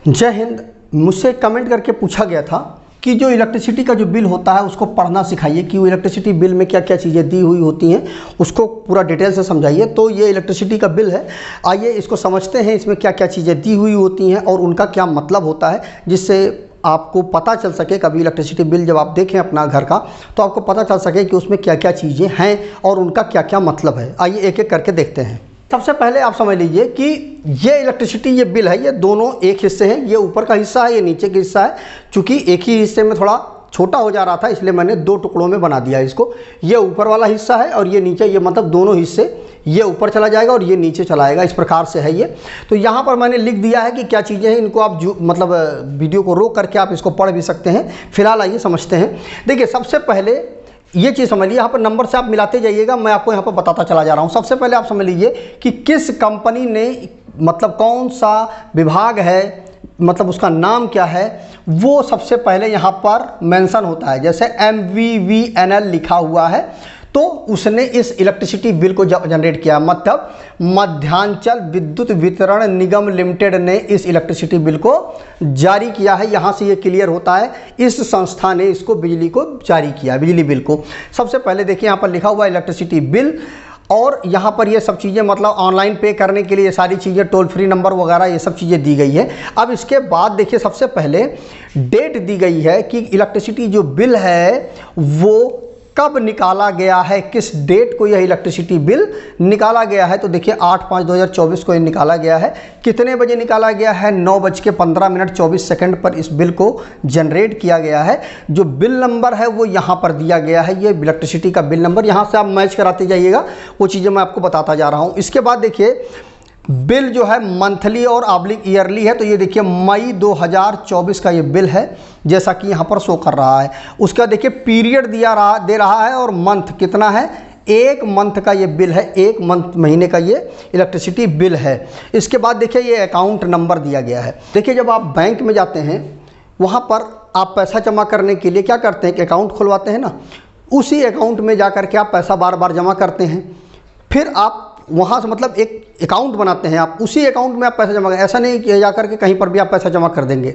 जय हिंद। मुझसे कमेंट करके पूछा गया था कि जो इलेक्ट्रिसिटी का जो बिल होता है उसको पढ़ना सिखाइए कि वो इलेक्ट्रिसिटी बिल में क्या क्या चीज़ें दी हुई होती हैं, उसको पूरा डिटेल से समझाइए। तो ये इलेक्ट्रिसिटी का बिल है, आइए इसको समझते हैं, इसमें क्या क्या चीज़ें दी हुई होती हैं और उनका क्या मतलब होता है, जिससे आपको पता चल सके कभी इलेक्ट्रिसिटी बिल जब आप देखें अपना घर का तो आपको पता चल सके कि उसमें क्या क्या चीज़ें हैं और उनका क्या क्या मतलब है। आइए एक एक करके देखते हैं। सबसे पहले आप समझ लीजिए कि ये इलेक्ट्रिसिटी ये बिल है, ये दोनों एक हिस्से हैं, ये ऊपर का हिस्सा है, ये नीचे का हिस्सा है। चूँकि एक ही हिस्से में थोड़ा छोटा हो जा रहा था इसलिए मैंने दो टुकड़ों में बना दिया इसको। ये ऊपर वाला हिस्सा है और ये नीचे, ये मतलब दोनों हिस्से, ये ऊपर चला जाएगा और ये नीचे चला आएगा, इस प्रकार से है ये। तो यहाँ पर मैंने लिख दिया है कि क्या चीज़ें हैं, इनको आप जो मतलब वीडियो को रोक करके आप इसको पढ़ भी सकते हैं। फिलहाल आइए समझते हैं। देखिए सबसे पहले ये चीज़ समझ लीजिए, यहाँ पर नंबर से आप मिलाते जाइएगा, मैं आपको यहाँ पर बताता चला जा रहा हूँ। सबसे पहले आप समझ लीजिए कि किस कंपनी ने, मतलब कौन सा विभाग है, मतलब उसका नाम क्या है, वो सबसे पहले यहाँ पर मेंशन होता है। जैसे MVVNL लिखा हुआ है तो उसने इस इलेक्ट्रिसिटी बिल को जनरेट किया, मतलब मध्यांचल विद्युत वितरण निगम लिमिटेड ने इस इलेक्ट्रिसिटी बिल को जारी किया है। यहाँ से ये क्लियर होता है इस संस्था ने इसको बिजली को जारी किया, बिजली बिल को। सबसे पहले देखिए यहाँ पर लिखा हुआ इलेक्ट्रिसिटी बिल, और यहाँ पर ये सब चीज़ें मतलब ऑनलाइन पे करने के लिए ये सारी चीज़ें, टोल फ्री नंबर वगैरह ये सब चीज़ें दी गई है। अब इसके बाद देखिए सबसे पहले डेट दी गई है कि इलेक्ट्रिसिटी जो बिल है वो कब निकाला गया है, किस डेट को यह इलेक्ट्रिसिटी बिल निकाला गया है। तो देखिए 8/5/2024 को ये निकाला गया है। कितने बजे निकाला गया है? 9:15:24 पर इस बिल को जनरेट किया गया है। जो बिल नंबर है वो यहाँ पर दिया गया है, ये इलेक्ट्रिसिटी का बिल नंबर। यहाँ से आप मैच कराते जाइएगा, वो चीज़ें मैं आपको बताता जा रहा हूँ। इसके बाद देखिए बिल जो है मंथली और ऑब्लिक ईयरली है। तो ये देखिए मई 2024 का ये बिल है, जैसा कि यहाँ पर शो कर रहा है। उसका देखिए पीरियड दे रहा है और मंथ कितना है, 1 मंथ का ये बिल है, 1 मंथ महीने का ये इलेक्ट्रिसिटी बिल है। इसके बाद देखिए ये अकाउंट नंबर दिया गया है। देखिए जब आप बैंक में जाते हैं वहाँ पर आप पैसा जमा करने के लिए क्या करते हैं कि अकाउंट खुलवाते हैं ना, उसी अकाउंट में जा कर के आप पैसा बार बार जमा करते हैं। फिर आप वहाँ से मतलब एक अकाउंट बनाते हैं, आप उसी अकाउंट में आप पैसा जमा करें। ऐसा नहीं कि जा करके कहीं पर भी आप पैसा जमा कर देंगे।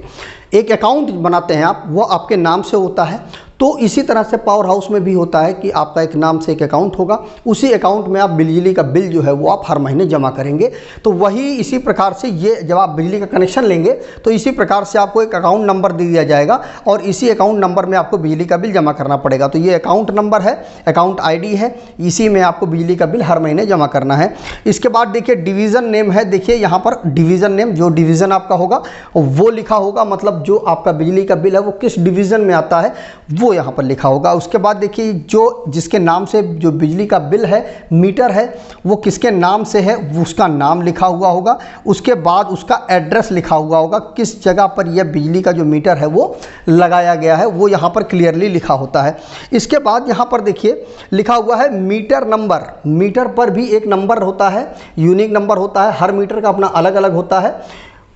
एक अकाउंट बनाते हैं आप, वो आपके नाम से होता है। तो इसी तरह से पावर हाउस में भी होता है कि आपका एक नाम से एक अकाउंट होगा, उसी अकाउंट में आप बिजली का बिल जो है वो आप हर महीने जमा करेंगे। तो वही इसी प्रकार से ये जब आप बिजली का कनेक्शन लेंगे तो इसी प्रकार से आपको एक अकाउंट नंबर दे दिया जाएगा और इसी अकाउंट नंबर में आपको बिजली का बिल जमा करना पड़ेगा। तो ये अकाउंट नंबर है, अकाउंट ID है, इसी में आपको बिजली का बिल हर महीने जमा करना है। इसके बाद देखिए डिवीज़न नेम है। देखिए यहाँ पर डिवीज़न नेम, जो डिवीज़न आपका होगा वो लिखा होगा, मतलब जो आपका बिजली का बिल है वो किस डिवीज़न में आता है वो यहाँ पर लिखा होगा। उसके बाद देखिए जो जिसके नाम से जो बिजली का बिल है, मीटर है, वो किसके नाम से है वो उसका नाम लिखा हुआ होगा। उसके बाद उसका एड्रेस लिखा हुआ होगा, किस जगह पर यह बिजली का जो मीटर है वो लगाया गया है, वो यहाँ पर क्लियरली लिखा होता है। इसके बाद यहाँ पर देखिए लिखा हुआ है मीटर नंबर। मीटर पर भी एक नंबर होता है, यूनिक नंबर होता है। हर मीटर का अपना अलग अलग होता है,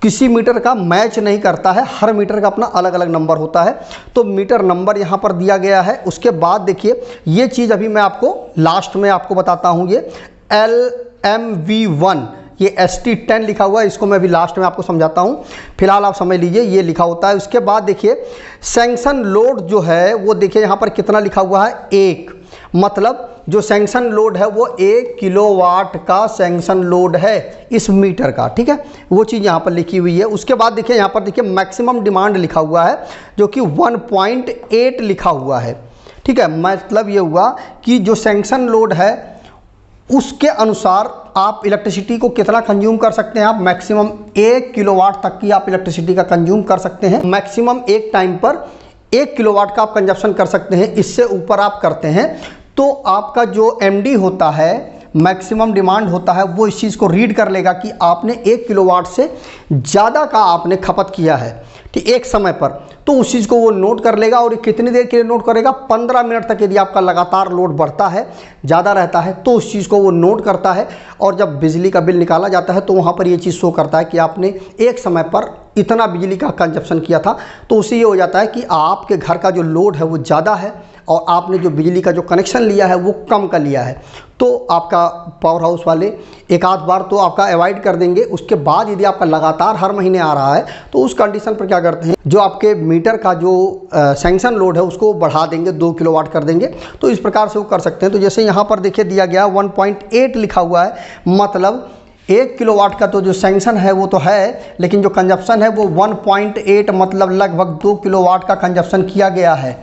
किसी मीटर का मैच नहीं करता है, हर मीटर का अपना अलग अलग नंबर होता है। तो मीटर नंबर यहाँ पर दिया गया है। उसके बाद देखिए ये चीज़ अभी मैं आपको लास्ट में आपको बताता हूँ। ये LMV1, ये ST10 लिखा हुआ है, इसको मैं अभी लास्ट में आपको समझाता हूँ। फिलहाल आप समझ लीजिए ये लिखा होता है। उसके बाद देखिए सैंक्शन लोड जो है वो देखिए यहाँ पर कितना लिखा हुआ है, 1, मतलब जो सैंक्शन लोड है वो 1 किलोवाट का सैंक्शन लोड है इस मीटर का, ठीक है, वो चीज़ यहाँ पर लिखी हुई है। उसके बाद देखिए यहाँ पर देखिए मैक्सिमम डिमांड लिखा हुआ है जो कि 1.8 लिखा हुआ है, ठीक है। मतलब ये हुआ कि जो सैंक्शन लोड है उसके अनुसार आप इलेक्ट्रिसिटी को कितना कंज्यूम कर सकते हैं, आप मैक्सिमम 1 किलोवाट तक की आप इलेक्ट्रिसिटी का कंज्यूम कर सकते हैं। मैक्सिमम एक टाइम पर 1 किलोवाट का आप कंजप्शन कर सकते हैं। इससे ऊपर आप करते हैं तो आपका जो MD होता है, मैक्सिमम डिमांड होता है, वो इस चीज़ को रीड कर लेगा कि आपने 1 किलोवाट से ज़्यादा का आपने खपत किया है, ठीक, एक समय पर। तो उस चीज़ को वो नोट कर लेगा और कितनी देर के लिए नोट करेगा, 15 मिनट तक। यदि आपका लगातार लोड बढ़ता है, ज़्यादा रहता है, तो उस चीज़ को वो नोट करता है। और जब बिजली का बिल निकाला जाता है तो वहाँ पर ये चीज़ शो करता है कि आपने एक समय पर इतना बिजली का कंजप्शन किया था। तो उससे ये हो जाता है कि आपके घर का जो लोड है वो ज़्यादा है, और आपने जो बिजली का जो कनेक्शन लिया है वो कम का लिया है, तो आपका पावर हाउस वाले एक आध बार तो आपका अवॉइड कर देंगे। उसके बाद यदि आपका लगातार हर महीने आ रहा है तो उस कंडीशन पर क्या करते हैं, जो आपके मीटर का जो सैंक्शन लोड है उसको बढ़ा देंगे, 2 किलोवाट कर देंगे। तो इस प्रकार से वो कर सकते हैं। तो जैसे यहाँ पर देखिए दिया गया 1.8 लिखा हुआ है, मतलब 1 किलोवाट का तो जो सैंक्शन है वो तो है, लेकिन जो कंजप्शन है वो 1.8 मतलब लगभग 2 किलोवाट का कंजप्शन किया गया है।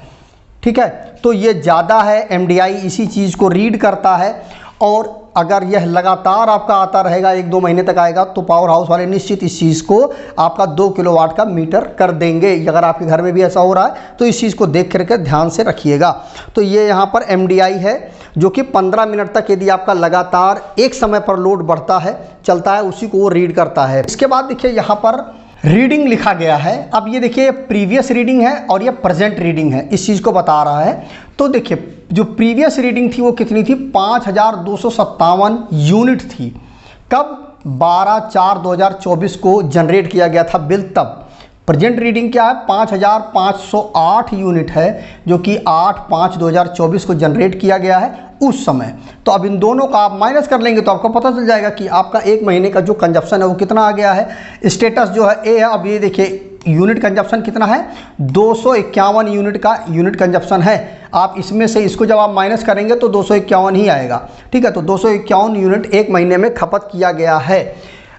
ठीक है, तो ये ज़्यादा है। MDI इसी चीज़ को रीड करता है, और अगर यह लगातार आपका आता रहेगा, 1-2 महीने तक आएगा, तो पावर हाउस वाले निश्चित इस चीज़ को आपका 2 किलोवाट का मीटर कर देंगे। अगर आपके घर में भी ऐसा हो रहा है तो इस चीज़ को देख करके ध्यान से रखिएगा। तो ये यहाँ पर MDI है जो कि 15 मिनट तक यदि आपका लगातार एक समय पर लोड बढ़ता है, चलता है, उसी को वो रीड करता है। इसके बाद देखिए यहाँ पर रीडिंग लिखा गया है। अब ये देखिए प्रीवियस रीडिंग है और ये प्रेजेंट रीडिंग है, इस चीज़ को बता रहा है। तो देखिए जो प्रीवियस रीडिंग थी वो कितनी थी, 5257 यूनिट थी। कब, 12/4/2024 को जनरेट किया गया था बिल। तब प्रेजेंट रीडिंग क्या है, 5508 यूनिट है, जो कि 8/5/2024 को जनरेट किया गया है उस समय। तो अब इन दोनों का आप माइनस कर लेंगे तो आपको पता चल जाएगा कि आपका एक महीने का जो कंजप्शन है वो कितना आ गया है। स्टेटस जो है ए है। अब ये देखिए यूनिट कंजप्शन कितना है, 251 यूनिट का यूनिट कंजप्शन है। आप इसमें से इसको जब आप माइनस करेंगे तो 251 ही आएगा। ठीक है, तो 251 यूनिट एक महीने में खपत किया गया है।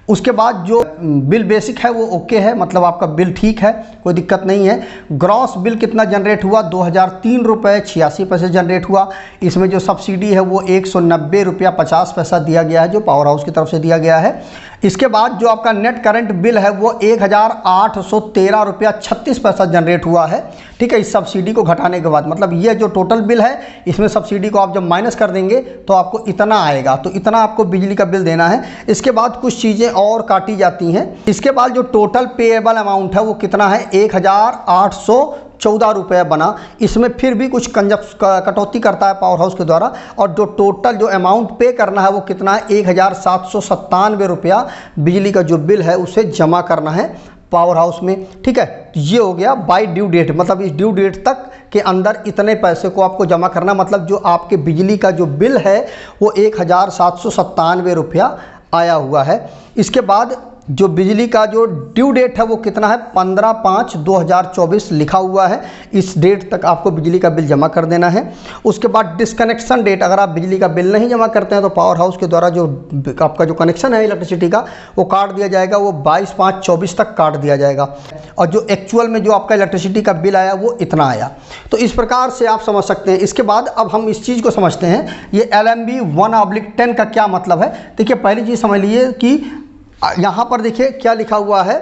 उसके बाद जो बिल बेसिक है वो ओके है, मतलब आपका बिल ठीक है, कोई दिक्कत नहीं है। ग्रॉस बिल कितना जनरेट हुआ, 2003 रुपये 86 पैसे जनरेट हुआ। इसमें जो सब्सिडी है वो 190 रुपया 50 पैसा दिया गया है, जो पावर हाउस की तरफ से दिया गया है। इसके बाद जो आपका नेट करंट बिल है वो 1813 रुपया 36 पैसा जनरेट हुआ है। ठीक है, इस सब्सिडी को घटाने के बाद, मतलब ये जो टोटल बिल है इसमें सब्सिडी को आप जब माइनस कर देंगे तो आपको इतना आएगा। तो इतना आपको बिजली का बिल देना है। इसके बाद कुछ चीज़ें और काटी जाती हैं। इसके बाद जो टोटल पेएबल अमाउंट है वो कितना है, 1814 रुपये बना। इसमें फिर भी कुछ कटौती करता है पावर हाउस के द्वारा, और जो टोटल जो अमाउंट पे करना है वो कितना है, 1797 रुपया बिजली का जो बिल है उसे जमा करना है पावर हाउस में। ठीक है, ये हो गया बाय ड्यू डेट, मतलब इस ड्यू डेट तक के अंदर इतने पैसे को आपको जमा करना, मतलब जो आपके बिजली का जो बिल है वो 1797 रुपया आया हुआ है। इसके बाद जो बिजली का जो ड्यू डेट है वो कितना है, 15/5/2024 लिखा हुआ है। इस डेट तक आपको बिजली का बिल जमा कर देना है। उसके बाद डिसकनेक्शन डेट, अगर आप बिजली का बिल नहीं जमा करते हैं तो पावर हाउस के द्वारा जो आपका जो कनेक्शन है इलेक्ट्रिसिटी का वो काट दिया जाएगा, वो 22/5/24 तक काट दिया जाएगा। और जो एक्चुअल में जो आपका इलेक्ट्रिसिटी का बिल आया वो इतना आया। तो इस प्रकार से आप समझ सकते हैं। इसके बाद अब हम इस चीज़ को समझते हैं, ये LMB 1/10 का क्या मतलब है। देखिए पहली चीज़ समझ लीजिए कि यहाँ पर देखिए क्या लिखा हुआ है,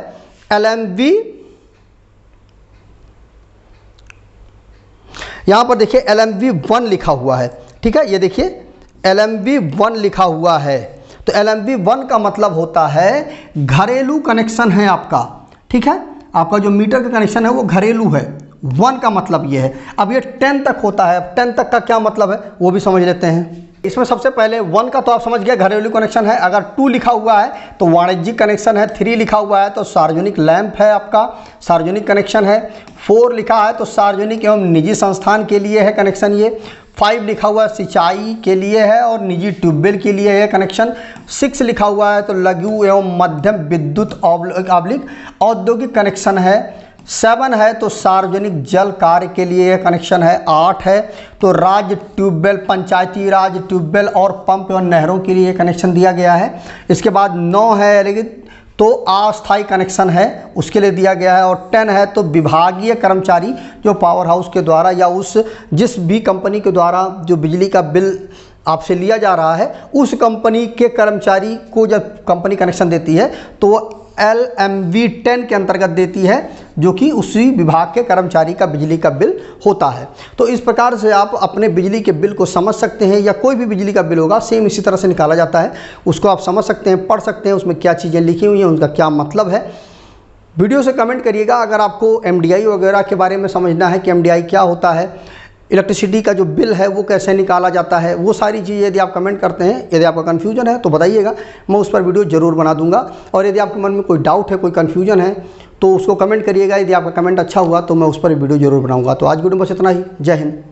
LMB, यहाँ पर देखिए LMB 1 लिखा हुआ है। ठीक है, ये देखिए LMB 1 लिखा हुआ है। तो LMB 1 का मतलब होता है घरेलू कनेक्शन है आपका। ठीक है, आपका जो मीटर का कनेक्शन है वो घरेलू है। 1 का मतलब ये है। अब ये 10 तक होता है। 10 तक का क्या मतलब है वो भी समझ लेते हैं। इसमें सबसे पहले 1 का तो आप समझ गए घरेलू कनेक्शन है। अगर 2 लिखा हुआ है तो वाणिज्यिक कनेक्शन है। 3 लिखा हुआ है तो सार्वजनिक लैंप है, आपका सार्वजनिक कनेक्शन है। 4 लिखा है तो सार्वजनिक एवं निजी संस्थान के लिए है कनेक्शन ये। 5 लिखा हुआ है सिंचाई के लिए है और निजी ट्यूबवेल के लिए है कनेक्शन। 6 लिखा हुआ है तो लघु एवं मध्यम विद्युत ऑब्लिक औद्योगिक कनेक्शन है। 7 है तो सार्वजनिक जल कार्य के लिए कनेक्शन है। 8 है तो राज्य ट्यूबवेल, पंचायती राज ट्यूबवेल और पंप एवं नहरों के लिए कनेक्शन दिया गया है। इसके बाद 9 है लेकिन तो अस्थायी कनेक्शन है, उसके लिए दिया गया है। और 10 है तो विभागीय कर्मचारी जो पावर हाउस के द्वारा या उस जिस भी कंपनी के द्वारा जो बिजली का बिल आपसे लिया जा रहा है उस कंपनी के कर्मचारी को जब कंपनी कनेक्शन देती है तो वो LMB 10 के अंतर्गत देती है, जो कि उसी विभाग के कर्मचारी का बिजली का बिल होता है। तो इस प्रकार से आप अपने बिजली के बिल को समझ सकते हैं, या कोई भी बिजली का बिल होगा सेम इसी तरह से निकाला जाता है। उसको आप समझ सकते हैं, पढ़ सकते हैं, उसमें क्या चीज़ें लिखी हुई हैं, उनका क्या मतलब है। वीडियो से कमेंट करिएगा अगर आपको MDI वगैरह के बारे में समझना है कि MDI क्या होता है, इलेक्ट्रिसिटी का जो बिल है वो कैसे निकाला जाता है, वो सारी चीज़ें यदि आप कमेंट करते हैं। यदि आपका कन्फ्यूजन है तो बताइएगा, मैं उस पर वीडियो ज़रूर बना दूंगा। और यदि आपके मन में कोई डाउट है, कोई कन्फ्यूजन है तो उसको कमेंट करिएगा। यदि आपका कमेंट अच्छा हुआ तो मैं उस पर वीडियो ज़रूर बनाऊंगा। तो आज वीडियो में बस इतना ही। जय हिंद।